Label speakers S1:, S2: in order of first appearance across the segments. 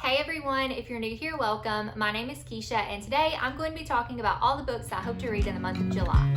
S1: Hey everyone, if you're new here, welcome. My name is Keisha, and today I'm going to be talking about all the books I hope to read in the month of July.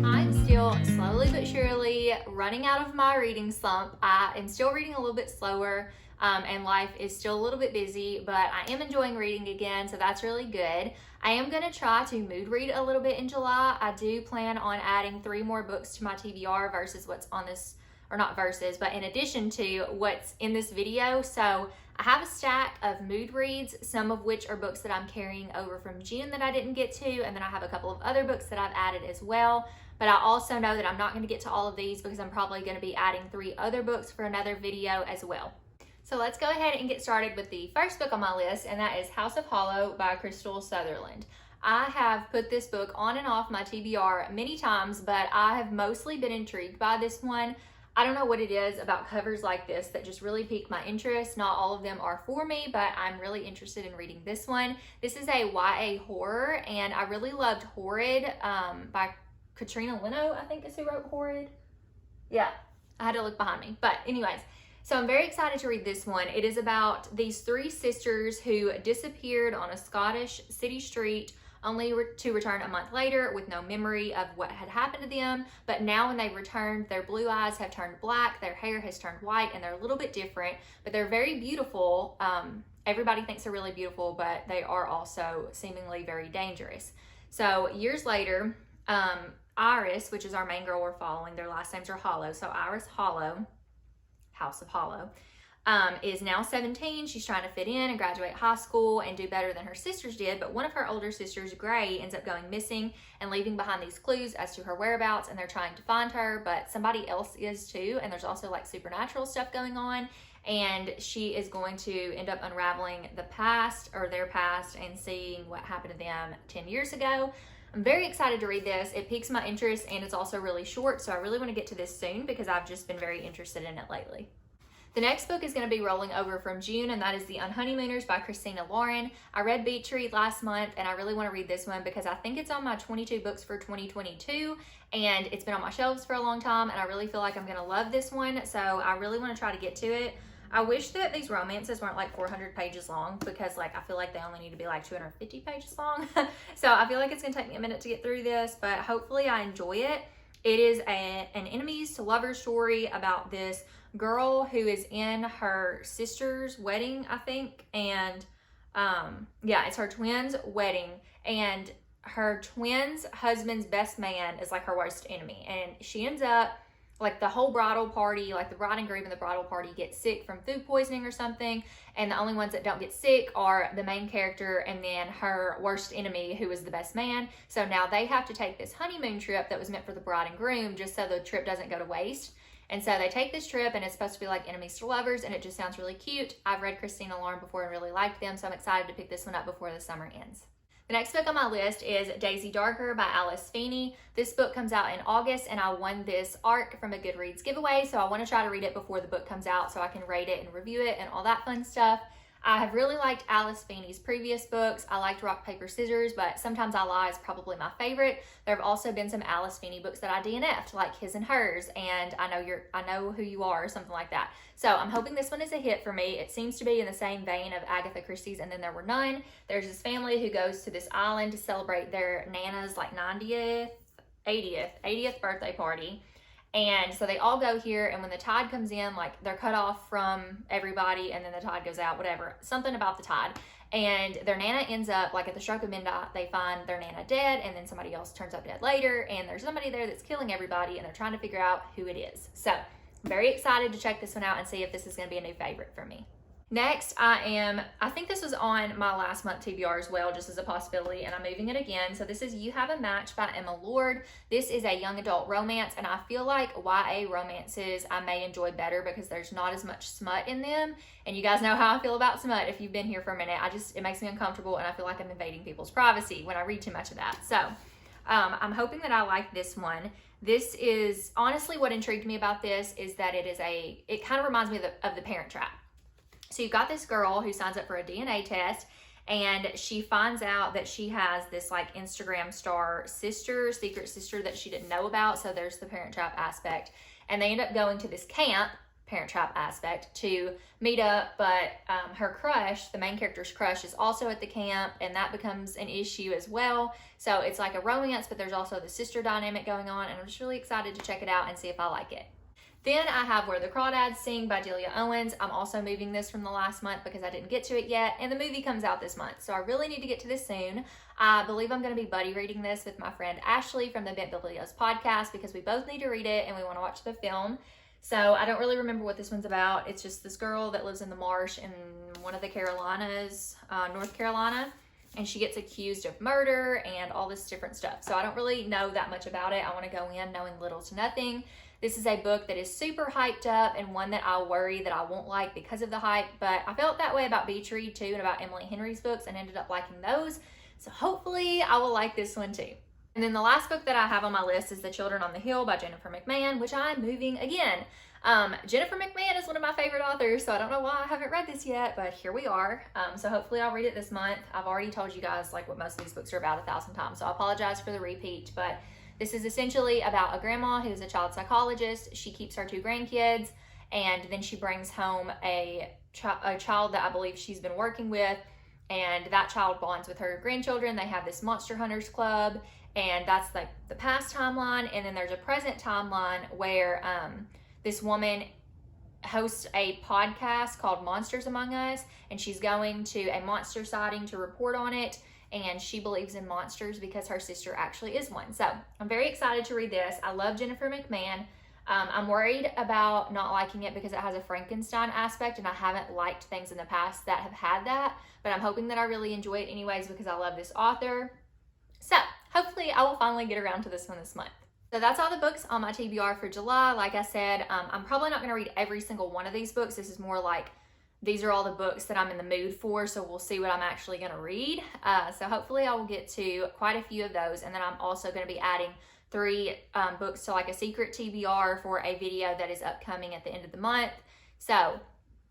S1: I'm still slowly but surely running out of my reading slump. I am still reading a little bit slower, and life is still a little bit busy, but I am enjoying reading again, so that's really good. I am going to try to mood read a little bit in July. I do plan on adding 3 more books to my TBR versus what's on this, or not versus, but in addition to what's in this video. So I have a stack of mood reads, some of which are books that I'm carrying over from June that I didn't get to, and then I have a couple of other books that I've added as well. But I also know that I'm not going to get to all of these because I'm probably going to be adding 3 other books for another video as well. So let's go ahead and get started with the first book on my list, and that is House of Holo by Crystal Sutherland. I have put this book on and off my TBR many times, but I have mostly been intrigued by this one. I don't know what it is about covers like this that just really piqued my interest. Not all of them are for me, but I'm really interested in reading this one. This is a YA horror, and I really loved Horrid by Katrina Leno, I think is who wrote Horrid. Yeah, I had to look behind me. But anyways, so I'm very excited to read this one. It is about these 3 sisters who disappeared on a Scottish city street only to return a month later with no memory of what had happened to them. But now when they returned, their blue eyes have turned black, their hair has turned white, and they're a little bit different, but they're very beautiful. Everybody thinks they're really beautiful, but they are also seemingly very dangerous. So years later, Iris, which is our main girl we're following, their last names are Holo. So Iris Holo, House of Holo, is now 17. She's trying to fit in and graduate high school and do better than her sisters did, but one of her older sisters, Gray, ends up going missing and leaving behind these clues as to her whereabouts, and they're trying to find her, but somebody else is too, and there's also like supernatural stuff going on, and she is going to end up unraveling the past, or their past, and seeing what happened to them 10 years ago. I'm very excited to read this. It piques my interest, and it's also really short, so I really want to get to this soon because I've just been very interested in it lately. The next book is going to be rolling over from June, and that is The Unhoneymooners by Christina Lauren. I read Beach Read last month, and I really want to read this one because I think it's on my 22 books for 2022, and it's been on my shelves for a long time, and I really feel like I'm going to love this one, so I really want to try to get to it. I wish that these romances weren't like 400 pages long because like I feel like they only need to be like 250 pages long. So I feel like it's going to take me a minute to get through this, but hopefully I enjoy it. It is an enemies to lovers story about this girl who is in her sister's wedding, I think, and yeah, it's her twins' wedding, and her twins' husband's best man is like her worst enemy, and she ends up, like the whole bridal party, like the bride and groom and the bridal party get sick from food poisoning or something, and the only ones that don't get sick are the main character and then her worst enemy, who is the best man. So now they have to take this honeymoon trip that was meant for the bride and groom just so the trip doesn't go to waste. And so they take this trip, and it's supposed to be like enemies to lovers, and it just sounds really cute. I've read Christina Lauren before and really liked them, so I'm excited to pick this one up before the summer ends. The next book on my list is Daisy Darker by Alice Feeney. This book comes out in August, and I won this ARC from a Goodreads giveaway, so I want to try to read it before the book comes out so I can rate it and review it and all that fun stuff. I have really liked Alice Feeney's previous books. I liked Rock, Paper, Scissors, but Sometimes I Lie is probably my favorite. There have also been some Alice Feeney books that I DNF'd, like His and Hers, and I Know Who You Are, or something like that. So I'm hoping this one is a hit for me. It seems to be in the same vein of Agatha Christie's And Then There Were None. There's this family who goes to this island to celebrate their Nana's like 80th birthday party. And so they all go here, and when the tide comes in, like they're cut off from everybody, and then the tide goes out, whatever, something about the tide. And their Nana ends up, like at the stroke of midnight, they find their Nana dead, and then somebody else turns up dead later, and there's somebody there that's killing everybody, and they're trying to figure out who it is. So I'm very excited to check this one out and see if this is going to be a new favorite for me. Next, I think this was on my last month TBR as well, just as a possibility, and I'm moving it again. So this is You Have a Match by Emma Lord. This is a young adult romance, and I feel like YA romances I may enjoy better because there's not as much smut in them. And you guys know how I feel about smut if you've been here for a minute. It makes me uncomfortable, and I feel like I'm invading people's privacy when I read too much of that. So I'm hoping that I like this one. This is, honestly, what intrigued me about this is that it kind of reminds me of the Parent Trap. So you've got this girl who signs up for a DNA test, and she finds out that she has this like Instagram star sister, secret sister that she didn't know about. So there's the Parent Trap aspect, and they end up going to this camp, Parent Trap aspect, to meet up, but her crush, the main character's crush, is also at the camp, and that becomes an issue as well. So it's like a romance, but there's also the sister dynamic going on, and I'm just really excited to check it out and see if I like it. Then I have Where the Crawdads Sing by Delia Owens. I'm also moving this from the last month because I didn't get to it yet, and the movie comes out this month, so I really need to get to this soon. I believe I'm going to be buddy reading this with my friend Ashley from the Bent Biblios podcast because we both need to read it and we want to watch the film. So I don't really remember what this one's about. It's just this girl that lives in the marsh in one of the Carolinas, North Carolina, and she gets accused of murder and all this different stuff. So I don't really know that much about it. I want to go in knowing little to nothing. This is a book that is super hyped up and one that I worry that I won't like because of the hype, but I felt that way about Beach Read too and about Emily Henry's books and ended up liking those. So hopefully I will like this one too. And then the last book that I have on my list is The Children on the Hill by Jennifer McMahon, which I'm moving again. Jennifer McMahon is one of my favorite authors, so I don't know why I haven't read this yet, but here we are. So hopefully I'll read it this month. I've already told you guys like what most of these books are about 1,000 times, so I apologize for the repeat, but this is essentially about a grandma who's a child psychologist. She keeps her 2 grandkids, and then she brings home a child that I believe she's been working with, and that child bonds with her grandchildren. They have this Monster Hunters Club, and that's like the past timeline. And then there's a present timeline where this woman hosts a podcast called Monsters Among Us, and she's going to a monster sighting to report on it. And she believes in monsters because her sister actually is one. So I'm very excited to read this. I love Jennifer McMahon. I'm worried about not liking it because it has a Frankenstein aspect, and I haven't liked things in the past that have had that, but I'm hoping that I really enjoy it anyways because I love this author. So hopefully I will finally get around to this one this month. So that's all the books on my TBR for July. Like I said, I'm probably not going to read every single one of these books. This is more like these are all the books that I'm in the mood for, so we'll see what I'm actually going to read. So hopefully I will get to quite a few of those, and then I'm also going to be adding 3 books to like a secret TBR for a video that is upcoming at the end of the month. So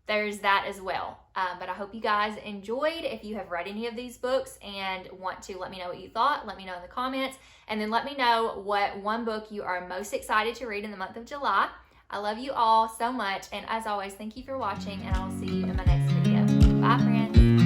S1: there's that as well. But I hope you guys enjoyed. If you have read any of these books and want to let me know what you thought, let me know in the comments, and then let me know what one book you are most excited to read in the month of July. I love you all so much, and as always, thank you for watching, and I will see you in my next video. Bye, friends.